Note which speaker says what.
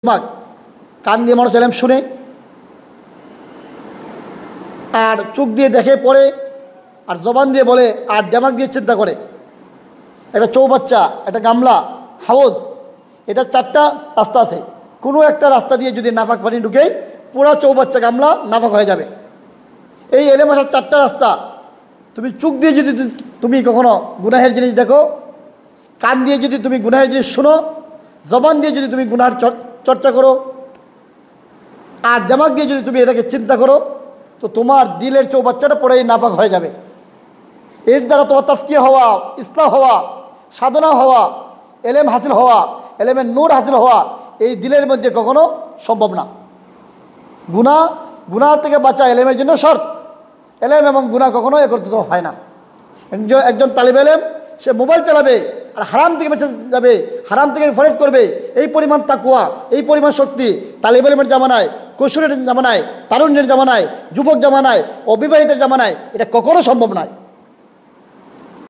Speaker 1: দিমাগ, কান দিয়ে মানুষ এলেম শুনে, আর চোখ দিয়ে দেখে পড়ে, আর জবান দিয়ে বলে, আর দিমাগ দিয়ে চিন্তা করে। একটা চৌবাচ্চা, একটা গামলা, হাউস, এটা 4টা রাস্তা আছে। কোনো একটা রাস্তা দিয়ে যদি নাপাক পানি ঢুকে পুরো চৌবাচ্চা গামলা নাপাক হয়ে যাবে। এই এলেম আসার 4টা রাস্তা। তুমি চোখ দিয়ে যদি তুমি কখনো গুনাহের জিনিস দেখো, কান দিয়ে যদি তুমি গুনাহের জিনিস শোনো, জবান দিয়ে যদি তুমি গুনার চর্চা করো, আর দিমাগ দিয়ে যদি তুমি এটাকে চিন্তা করো, তো তোমার দিলের চৌবাচ্চাটা পড়েই নাপাক হয়ে যাবে। এর দ্বারা তোমার তাজকিয়া হওয়া, ইসলাহ হওয়া, সাধনা হওয়া, এলেম হাসিল হওয়া, এলেমের নূর হাসিল হওয়া এই দিলের মধ্যে কখনো সম্ভব না। গুনাহ থেকে বাঁচা এলেমের জন্য শর্ত। এলেম এবং গুনাহ কখনো একত্রিত হয় না। একজন তালিব এলেম সে মোবাইল চালাবে আর হারাম থেকে বেঁচে যাবে, হারাম থেকে ফরেজ করবে, এই পরিমাণ তাকওয়া, এই পরিমাণ শক্তি তালিব এলেমের জামানায়, কৈশোরের জামানায়, তারুণ্যের জামানায়, যুবক জামানায়, অবিবাহিতের জামানায় এটা কখনো সম্ভব নয়।